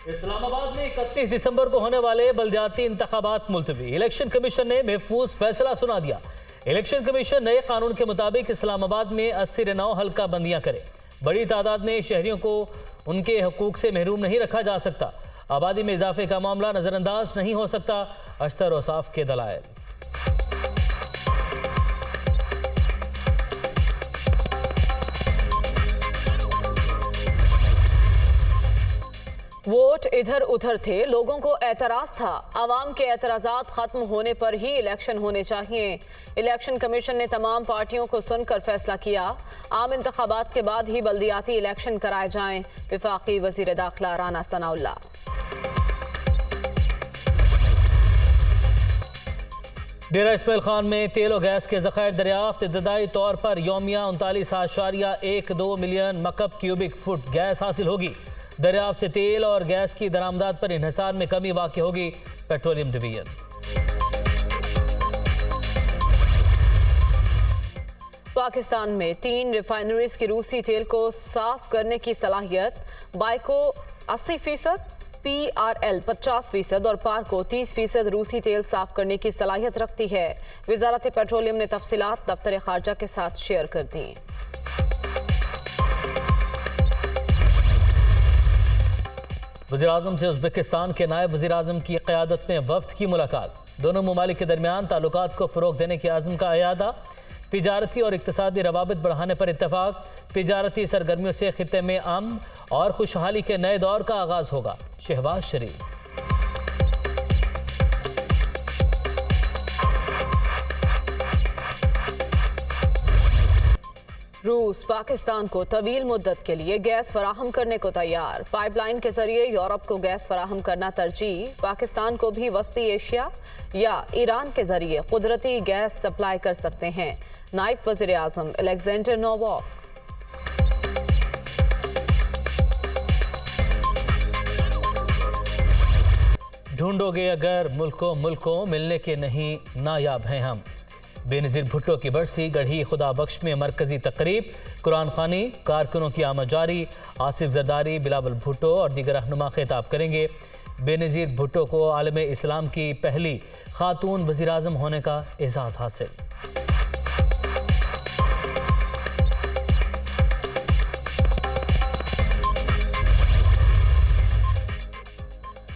इस्लामाबाद में 31 दिसंबर को होने वाले बल्दियाती इंतखाबात मुलतवी। इलेक्शन कमीशन ने महफूज फैसला सुना दिया। इलेक्शन कमीशन नए कानून के मुताबिक इस्लामाबाद में 80-9 हल्का बंदियां करे। बड़ी तादाद में शहरियों को उनके हकूक से महरूम नहीं रखा जा सकता। आबादी में इजाफे का मामला नजरअंदाज नहीं हो सकता। अख्तर औसाफ के दलाइल। वोट इधर उधर थे, लोगों को एतराज था। आवाम के एतराजात खत्म होने पर ही इलेक्शन होने चाहिए। इलेक्शन कमीशन ने तमाम पार्टियों को सुनकर फैसला किया। आम इंतखाबात के बाद ही बल्दियाती इलेक्शन कराए जाएं। वफाकी वजीर दाखिला राना सनाउल्लाह। डेरा इस्माइल खान में तेल और गैस के ज़खायर दरियाफ्त। इब्तदाई तौर पर यौमिया 39.12 मिलियन मकब क्यूबिक फुट गैस हासिल होगी। दरियाफ्त से तेल और गैस की दरामदात पर इन्हिसार में कमी वाक़ होगी। Petroleum division. पाकिस्तान में 3 रिफाइनरीज की रूसी तेल को साफ करने की सलाहियत। बाइको 80%, PRL 50% और पार्को 30% रूसी तेल साफ करने की सलाहियत रखती है। वजारत पेट्रोलियम ने तफसीलात दफ्तर खारजा के साथ शेयर कर दी। वज़ीर-ए-आज़म से उज़्बेकिस्तान के नायब वज़ीर-ए-आज़म की क़यादत में वफ़द की मुलाकात। दोनों ममालिक के दरमियान ताल्लुकात को फ़रोग़ देने के आज़म का अयादा। तिजारती और इक़्तिसादी रवाबित बढ़ाने पर इत्तफ़ाक़। तिजारती सरगर्मियों से ख़ित्ते में अमन और खुशहाली के नए दौर का आगाज़ होगा। शहबाज शरीफ। रूस पाकिस्तान को तवील मुद्दत के लिए गैस फराहम करने को तैयार। पाइपलाइन के जरिए यूरोप को गैस फराहम करना तरजीह। पाकिस्तान को भी वस्ती एशिया या ईरान के जरिए कुदरती गैस सप्लाई कर सकते हैं। नायब वज़ीर आज़म अलेक्जेंडर नोवाक। ढूंढोगे अगर मुल्कों मिलने के नहीं नायाब हैं हम। बेनज़ीर भुट्टो की बरसी गढ़ी खुदा बख्श में मरकजी तकरीब। कुरान खानी कारकुनों की आमद जारी। आसिफ जरदारी बिलावल भुट्टो और दीगर रहनुमा खिताब करेंगे। बेनज़ीर भुट्टो को आलम इस्लाम की पहली खातून वज़ीर आज़म होने का एजाज़ हासिल।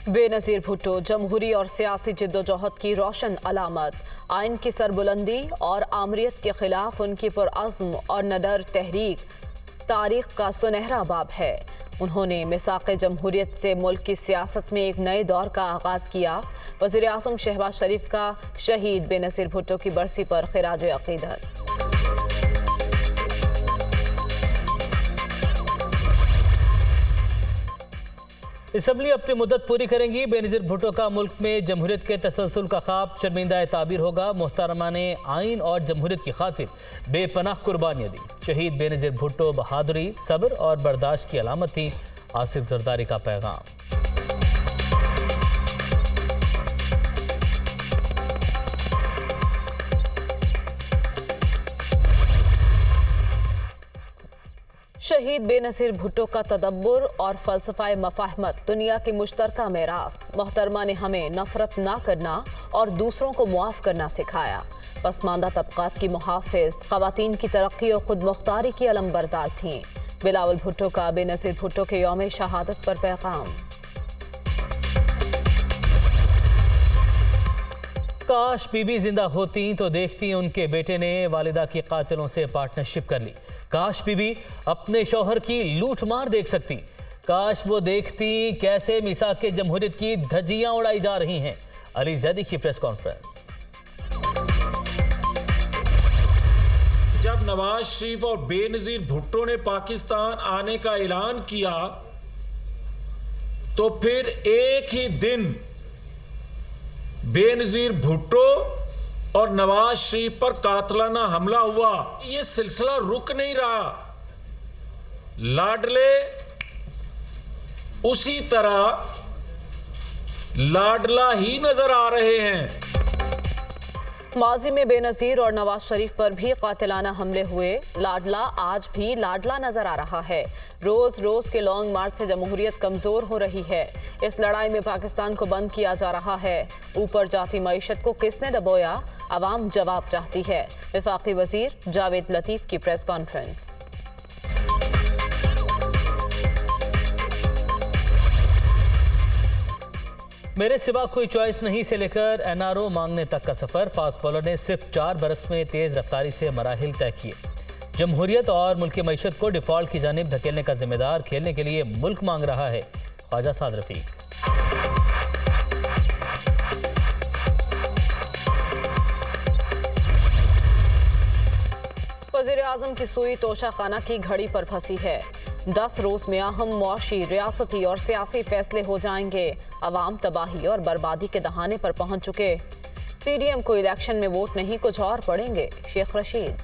बेनज़ीर भुट्टो जमहूरी और सियासी जिद्दोजहद की रोशन अलामत। आइन की सरबुलंदी और आमरीत के खिलाफ उनकी पुरअज़्म और नडर तहरीक तारीख का सुनहरा बाब है। उन्होंने मिसाक़ जमहूरियत से मुल्क की सियासत में एक नए दौर का आगाज़ किया। वज़ीर आज़म शहबाज शरीफ का शहीद बेनज़ीर भुट्टो की बरसी पर खिराज अक़ीदत। असम्बली अपनी मुद्दत पूरी करेंगी। बेनज़ीर भुट्टो का मुल्क में जमहूरियत के तसलसल का ख्वाब शर्मिंदा ताबीर होगा। मोहतरमा ने आइन और जमहूरियत की खातिर बेपनाह कुर्बानियाँ दी। शहीद बेनज़ीर भुट्टो बहादुरी, सब्र और बर्दाश्त की अलामत थी। आसिफ जरदारी का पैगाम। शहीद बेनज़ीर भुट्टो का तदब्बुर और फ़लसफ़ा मफ़ाहमत दुनिया की मुश्तरका मेरास। मोहतरमा ने हमें नफ़रत ना करना और दूसरों को मुआफ़ करना सिखाया। पसमानदा तबक़ात की मुहाफ़िज़, ख़वातीन की तरक्की और खुद मुख्तारी की अलमबरदार थीं। बिलावल भुट्टो का बेनज़ीर भुट्टो के यौम शहादत पर पैगाम। काश बीबी जिंदा होती तो देखती उनके बेटे ने वालिदा की कातिलों से पार्टनरशिप कर ली। काश बीबी अपने शौहर की लूट मार देख सकती। काश वो देखती कैसे मिसाक़ जमहूरियत की धज्जियां उड़ाई जा रही हैं। अली ज़ैदी की प्रेस कॉन्फ्रेंस। जब नवाज शरीफ और बेनज़ीर भुट्टो ने पाकिस्तान आने का ऐलान किया तो फिर एक ही दिन बेनज़ीर भुट्टो और नवाज शरीफ पर कातलाना हमला हुआ। ये सिलसिला रुक नहीं रहा। लाडले उसी तरह लाडला ही नजर आ रहे हैं। माजी में बेनजीर और नवाज शरीफ पर भी कातिलाना हमले हुए। लाडला आज भी लाडला नजर आ रहा है। रोज रोज के लॉन्ग मार्च से जमहूरियत कमजोर हो रही है। इस लड़ाई में पाकिस्तान को बंद किया जा रहा है। ऊपर जाती मईशत को किसने डबोया, अवाम जवाब चाहती है। वफाकी वजीर जावेद लतीफ की प्रेस कॉन्फ्रेंस। मेरे सिवा कोई चॉइस नहीं से लेकर एनआरओ मांगने तक का सफर। फास्ट बॉलर ने सिर्फ 4 बरस में तेज रफ्तारी से मराहिल तय किए। जमहूरियत और मुल्क की मईशत को डिफॉल्ट की जानिब धकेलने का जिम्मेदार खेलने के लिए मुल्क मांग रहा है। ख्वाजा साद रफीक। वज़ीर आज़म की सुई तोशा खाना की घड़ी पर फंसी है। 10 रोज में अहम मुआशी, रियासती और सियासी फैसले हो जाएंगे। अवाम तबाही और बर्बादी के दहाने पर पहुंच चुके। पीडीएम को इलेक्शन में वोट नहीं, कुछ और पड़ेंगे। शेख रशीद।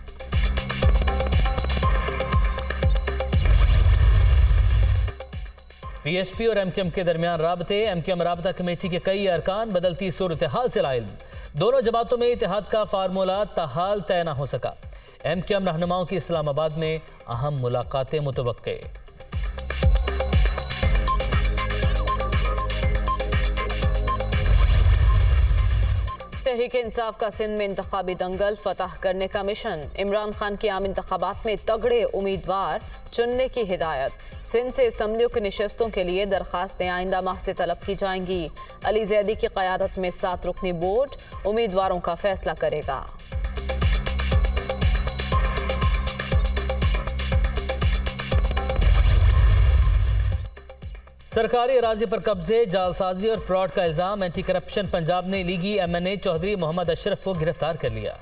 पीएसपी और एमक्यूएम के दरमियान राबते। एमक्यूएम राबता कमेटी के कई अरकान बदलती सूरत हाल से लाइल। दोनों जमातों में इत्तेहाद का फार्मूला ताहाल तय न हो सका। एमक्यूएम रहनुमाओं की इस्लामाबाद में अहम मुलाकातें मुतवक्के। तहरीक इंसाफ का सिंध में इंतखाबी दंगल फतह करने का मिशन। इमरान खान की आम इंतखाबात में तगड़े उम्मीदवार चुनने की हिदायत। सिंध से असम्बलियों की निशस्तों के लिए दरखास्तें आइंदा माह से तलब की जाएंगी। अली जैदी की क़यादत में 7 रुकनी बोर्ड उम्मीदवारों का फैसला करेगा। सरकारी अराजी पर कब्जे, जालसाजी और फ्रॉड का इल्जाम। एंटी करप्शन पंजाब ने लीगी एमएनए चौधरी मोहम्मद अशरफ को गिरफ्तार कर लिया।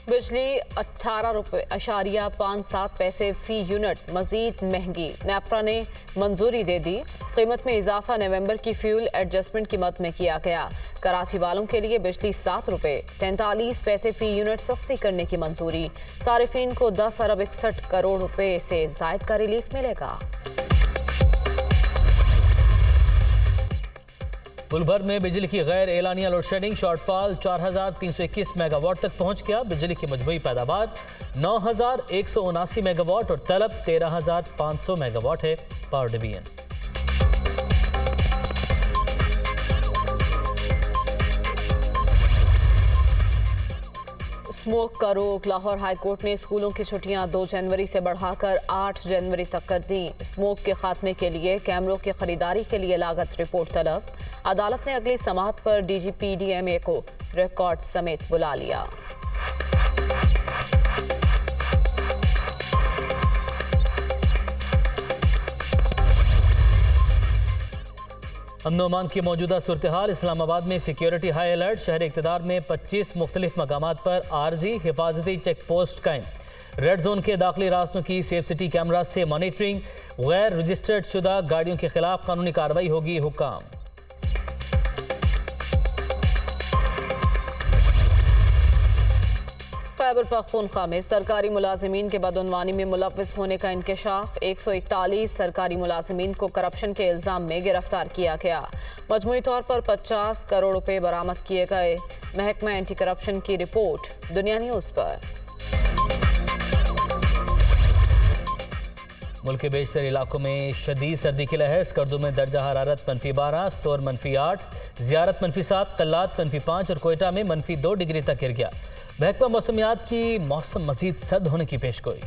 बिजली 18.57 पैसे फी यूनिट मजीद महंगी। नेपरा ने मंजूरी दे दी। कीमत में इजाफा नवंबर की फ्यूल एडजस्टमेंट कीमत में किया गया। कराची वालों के लिए बिजली 7 रुपए 43 पैसे फी यूनिट सस्ती करने की मंजूरी। सारिफीन को 10 अरब 61 करोड़ रुपए से जायद का रिलीफ मिलेगा। मुल्क भर में बिजली की गैर एलानिया लोड शेडिंग। शॉर्टफॉल 4321 मेगावाट तक पहुंच गया। बिजली की मजमूई पैदावार 9179 मेगावाट और तलब 13500 मेगावाट है। Power division. स्मोक का रोक। लाहौर हाई कोर्ट ने स्कूलों की छुट्टियां 2 जनवरी से बढ़ाकर 8 जनवरी तक कर दी। स्मोक के खात्मे के लिए कैमरों की खरीदारी के लिए लागत रिपोर्ट तलब। अदालत ने अगली समाअत पर डीजीपीडीएमए को रिकॉर्ड समेत बुला लिया। अमन ओमान की मौजूदा सूरत हाल। इस्लामाबाद में सिक्योरिटी हाई अलर्ट। शहर इक़्तिदार में 25 मुख्तलिफ मकामात पर आर्जी हिफाजती चेक पोस्ट कायम। रेड जोन के दाखिली रास्तों की सेफ सिटी कैमरा से मॉनिटरिंग। गैर रजिस्टर्ड शुदा गाड़ियों के खिलाफ कानूनी कार्रवाई होगी। हुक्म। खैबर पख्तूनख्वा में सरकारी मुलाजिमीन के बदउनवानी में मुलव्विस होने का इंकशाफ। 141 सरकारी मुलाजिमीन को करप्शन के इल्जाम में गिरफ्तार किया गया। मजमूई तौर पर 50 करोड़ रुपए बरामद किए गए। महकमा एंटी करप्शन की रिपोर्ट दुनिया न्यूज पर। मुल्क के बेशतर इलाकों में शदीद सर्दी की लहर। स्कर्दू में दर्जा हरारत -12, स्तोर -8, ज़ियारत -7, कल्लात -5 और कोयटा में -2 डिग्री तक गिर गया। महकमा मौसमियात की मौसम मजीद सर्द होने की पेशगोई।